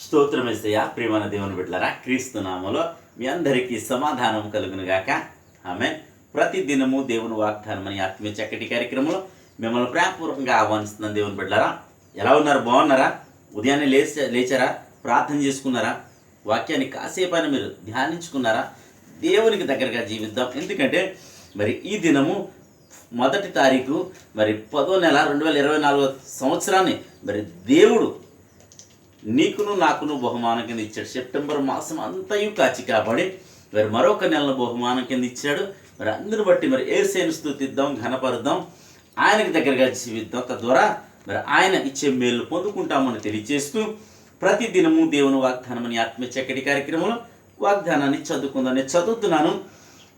స్తోత్రమేసయ్య. ప్రియమైన దేవుని బిడ్డలారా, క్రీస్తు నామములో మీ అందరికీ సమాధానం కలుగును గాక. ఆమేన్. ప్రతి దినము దేవుని వాగ్దానం అనే ఆత్మీయ చక్కటి కార్యక్రమంలో మిమ్మల్ని ప్రేమపూర్వకంగా ఆహ్వానిస్తున్నాను. దేవుని బిడ్డలారా, ఎలా ఉన్నారు? బాగున్నారా? ఉదయాన్నే లేచారా? ప్రార్థన చేసుకున్నారా? వాక్యాన్ని కాసేపైనా మీరు ధ్యానించుకున్నారా? దేవునికి దగ్గరగా జీవిద్దాం. ఎందుకంటే మరి ఈ దినము 1వ తారీఖు, మరి 10వ నెల 2024 సంవత్సరాన్ని మరి దేవుడు నీకును నాకును బహుమానం కింద ఇచ్చాడు. సెప్టెంబర్ మాసం అంతయు కాచి కాపాడి మరి మరొక నెలను బహుమానం కింద ఇచ్చాడు. మరి అందరిని బట్టి మరి యేసుని స్తుతిద్దాం, ఘనపరుద్దాం, ఆయనకి దగ్గరగా జీవిద్దాం. తద్వారా మరి ఆయన ఇచ్చే మేలు పొందుకుంటామని తెలియజేస్తూ ప్రతి దినము దేవుని వాగ్దానం అని ఆత్మీయ చక్కటి కార్యక్రమంలో వాగ్దానాన్ని చదువుకుందాం. నేను చదువుతున్నాను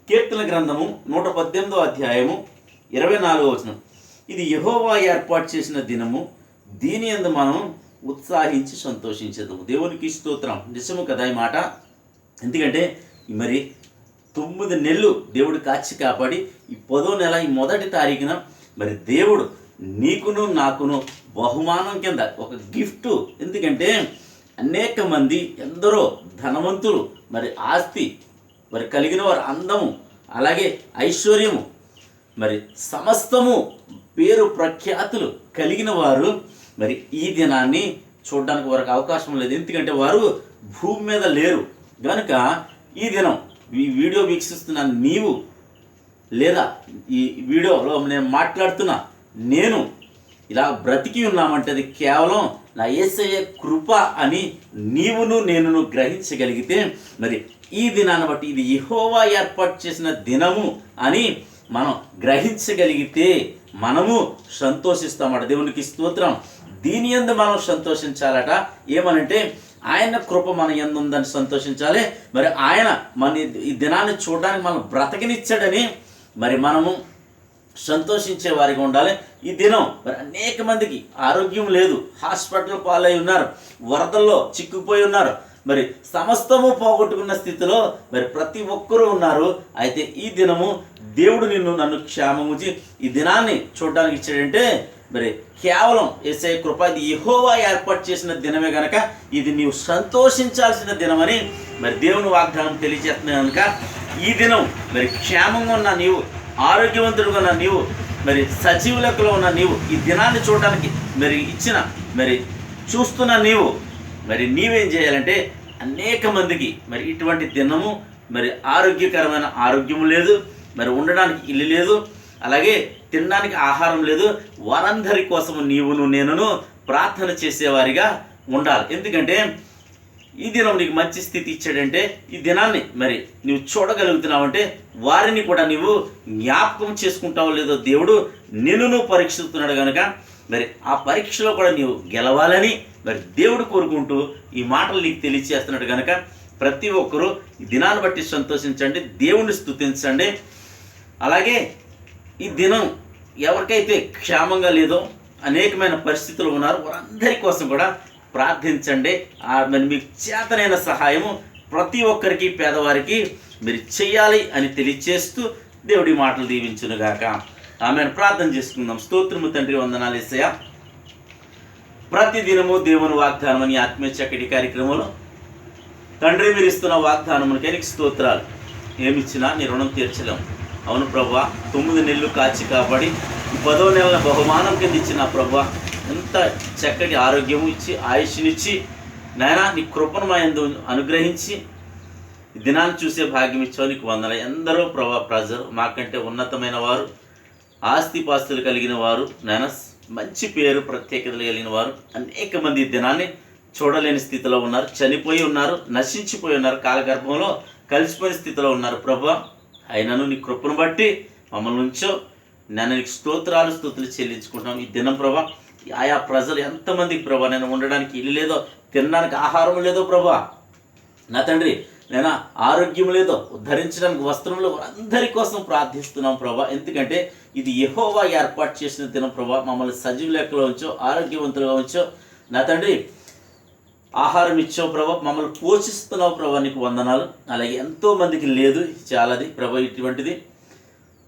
కీర్తన గ్రంథము 118వ అధ్యాయము 24వ వచనం. ఇది యెహోవా ఏర్పాటు చేసిన దినము, దీని యందు మనం ఉత్సాహించి సంతోషించేద్దాము. దేవునికి స్తోత్రం. నిజము కదా ఈ మాట. ఎందుకంటే మరి 9 నెలలు దేవుడు కాచి కాపాడి ఈ 10వ నెల ఈ 1వ తారీఖున మరి దేవుడు నీకును నాకును బహుమానం కింద ఒక గిఫ్ట్. ఎందుకంటే అనేక మంది, ఎందరో ధనవంతులు, మరి ఆస్తి మరి కలిగిన వారు, అందము, అలాగే ఐశ్వర్యము, మరి సమస్తము, పేరు ప్రఖ్యాతులు కలిగిన వారు మరి ఈ దినాన్ని చూడడానికి వారికి అవకాశం లేదు. ఎందుకంటే వారు భూమి మీద లేరు కనుక ఈ దినం ఈ వీడియో వీక్షిస్తున్న నీవు, లేదా ఈ వీడియోలో నేను మాట్లాడుతున్నా నేను ఇలా బ్రతికి ఉన్నామంటే అది కేవలం నా యేసయ్య కృప అని నీవును నేనును గ్రహించగలిగితే మరి ఈ దినాన్ని బట్టి ఇది యెహోవా ఏర్పాటు చేసిన దినము అని మనం గ్రహించగలిగితే మనము సంతోషిస్తామట. దేవునికి స్తోత్రం. దీని యందు మనం సంతోషించాలట. ఏమనంటే ఆయన కృప మన యందు ఉందని సంతోషించాలి. మరి ఆయన మన ఈ దినాన్ని చూడడానికి మనం బ్రతకనిచ్చాడని మరి మనము సంతోషించే వారిగా ఉండాలి. ఈ దినం మరి అనేక మందికి ఆరోగ్యం లేదు, హాస్పిటల్ పాలై ఉన్నారు, వరదల్లో చిక్కుపోయి ఉన్నారు, మరి సమస్తము పోగొట్టుకున్న స్థితిలో మరి ప్రతి ఒక్కరూ ఉన్నారు. అయితే ఈ దినము దేవుడు నన్ను క్షేమముచి ఈ దినాన్ని చూడడానికి ఇచ్చాడంటే మరి కేవలం యేసయ్య కృప. ఇది యెహోవా ఏర్పాటు చేసిన దినమే కనుక ఇది నీవు సంతోషించాల్సిన దినమని మరి దేవుని వాగ్దానం తెలియజేస్తున్నాయి. కనుక ఈ దినం మరి క్షేమంగా ఉన్న నీవు, ఆరోగ్యవంతుడుగా ఉన్న నీవు, మరి సజీవ లెక్కలో ఉన్న నీవు, ఈ దినాన్ని చూడడానికి మరి ఇచ్చిన మరి చూస్తున్న నీవు, మరి నీవేం చేయాలంటే అనేక మందికి మరి ఇటువంటి దినము మరి ఆరోగ్యకరమైన ఆరోగ్యం లేదు, మరి ఉండడానికి ఇల్లు లేదు, అలాగే తినడానికి ఆహారం లేదు, వారందరి కోసము నీవును నేనును ప్రార్థన చేసేవారిగా ఉండాలి. ఎందుకంటే ఈ దినం నీకు మంచి స్థితి ఇచ్చాడంటే ఈ దినాన్ని మరి నువ్వు చూడగలుగుతున్నావంటే వారిని కూడా నీవు జ్ఞాపకం చేసుకుంటావో లేదో దేవుడు నిన్ను పరీక్షిస్తున్నాడు కనుక మరి ఆ పరీక్షలో కూడా నీవు గెలవాలని మరి దేవుడు కోరుకుంటూ ఈ మాటలు నీకు తెలియచేస్తున్నాడు కనుక ప్రతి ఒక్కరూ ఈ దినాన్ని బట్టి సంతోషించండి, దేవుణ్ణి స్తుతించండి. అలాగే ఈ దినం ఎవరికైతే క్షేమంగా లేదో, అనేకమైన పరిస్థితులు ఉన్నారు, వారందరి కోసం కూడా ప్రార్థించండి. మరి మీకు చేతనైన సహాయము ప్రతి ఒక్కరికి, పేదవారికి మీరు చెయ్యాలి అని తెలియచేస్తూ దేవుడి మాటలు దీవించునుగాక. ఆమెను ప్రార్థన చేసుకుందాం. స్తోత్రము తండ్రి, వందనాలు యేసయ్య. ప్రతి దినము దేవుని వాగ్దానం అని ఆత్మీయ చక్కటి కార్యక్రమంలో తండ్రి మీరు ఇస్తున్న వాగ్దానములకి నీకు స్తోత్రాలు. ఏమిచ్చినా నీ రుణం తీర్చలేం. అవును ప్రభా, 9 నెలలు కాచి కాపాడి 10వ నెలల బహుమానం కింద ఇచ్చిన ప్రభా, ఎంత చక్కటి ఆరోగ్యం ఇచ్చి ఆయుష్నిచ్చి నాయనా నీ కృపను మా యందు అనుగ్రహించి దినాన్ని చూసే భాగ్యం ఇచ్చావు. నీకు వందనాలు. ఎందరో ప్రభా ప్రజలు మాకంటే ఉన్నతమైన వారు, ఆస్తిపాస్తులు కలిగిన వారు, నాయన మంచి పేరు ప్రత్యేకతలు కలిగిన వారు అనేక మంది ఈ దినాన్ని చూడలేని స్థితిలో ఉన్నారు, చనిపోయి ఉన్నారు, నశించిపోయి ఉన్నారు, కాలగర్భంలో కలిసిపోయిన స్థితిలో ఉన్నారు. ప్రభా అయినను నీ కృపను బట్టి మమ్మల్ని ఉంచో. నేను నీకు స్తుతులు చెల్లించుకుంటున్నాం. ఈ దినం ప్రభా ఆయా ప్రజలు ఎంతమందికి ప్రభా నేను ఉండడానికి ఇల్లు లేదో, తినడానికి ఆహారం లేదో ప్రభా నా తండ్రి, నేను ఆరోగ్యం లేదో, ధరించడానికి వస్త్రంలో అందరి కోసం ప్రార్థిస్తున్నాం ప్రభా. ఎందుకంటే ఇది యెహోవా ఏర్పాటు చేసిన దినం ప్రభా. మమ్మల్ని సజీవ లెక్కలో ఉంచో, ఆరోగ్యవంతులుగా ఉంచో నా తండ్రి. ఆహారం ఇచ్చావు ప్రభా, మమ్మల్ని పోషిస్తున్నావు ప్రభా, నీకు వందనాలు. అలాగే ఎంతోమందికి లేదు, చాలాది ప్రభా ఇటువంటిది.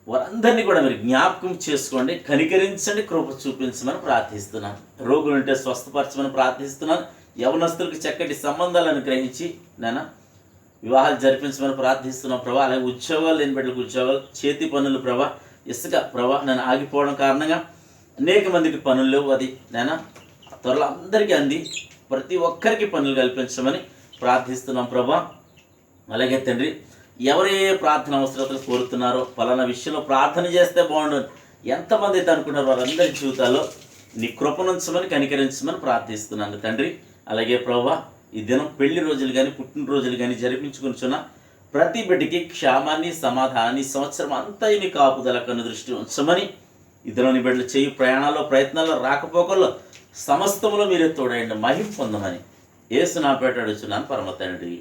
వారందరినీ కూడా మీరు జ్ఞాపకం చేసుకోండి, కనికరించండి, కృప చూపించమని ప్రార్థిస్తున్నాను. రోగులుంటే స్వస్థపరచమని ప్రార్థిస్తున్నాను. యవనస్తులకు చక్కటి సంబంధాలను గ్రహించి నాయన వివాహాలు జరిపించమని ప్రార్థిస్తున్నాం ప్రభా. అలాగే ఉద్యోగాలు లేని బిడ్డలకు ఉద్యోగాలు, చేతి పనులు ప్రభా, ఇసుక ప్రభా నేను ఆగిపోవడం కారణంగా అనేక మందికి పనులు లేవు. అది నేను త్వరలో అందరికీ అంది ప్రతి ఒక్కరికి పనులు కల్పించమని ప్రార్థిస్తున్నాం ప్రభా. అలాగే తండ్రి, ఎవరే ప్రార్థన అవసరతలు కోరుతున్నారో, పలానా విషయంలో ప్రార్థన చేస్తే బాగుండు ఎంతమంది అయితే అనుకుంటారో వారందరి జీవితాల్లో నీ కృపనుంచమని కనికరించమని ప్రార్థిస్తున్నాను తండ్రి. అలాగే ప్రభా, ఈ దినం పెళ్లి రోజులు కానీ పుట్టినరోజులు కానీ జరిపించుకుంటున్న ప్రతి బిడ్డకి క్షేమాన్ని, సమాధానాన్ని, సంవత్సరం అంతా నీ కాపుదల కన్ను దృష్టి ఉంచమని, ఈ దినం నీ బిడ్డలు చేయి ప్రయాణాల్లో, ప్రయత్నాల్లో, రాకపోకల్లో సమస్తములో మీరే తోడైండి, మహిమ పొందమని యేసు నామమున అడుగుచున్నాను పరమ తండ్రి,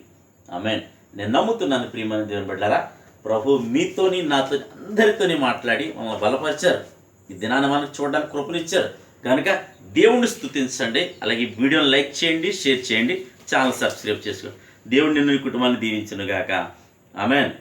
ఆమేన్. నేను నమ్ముతున్నాను ప్రియమైన దేవుని బిడ్డలారా, ప్రభు మీతోని నాతో అందరితోని మాట్లాడి మమ్మల్ని బలపరిచారు. ఈ దినాన్ని మనకు చూడడానికి కృపనిచ్చారు కనుక దేవుణ్ణి స్తుతించండి. అలాగే ఈ వీడియోని లైక్ చేయండి, షేర్ చేయండి, ఛానల్ సబ్స్క్రైబ్ చేసుకోండి. దేవుడు నిన్ను, ఈ కుటుంబాన్ని దీవించును గాక. ఆమేన్.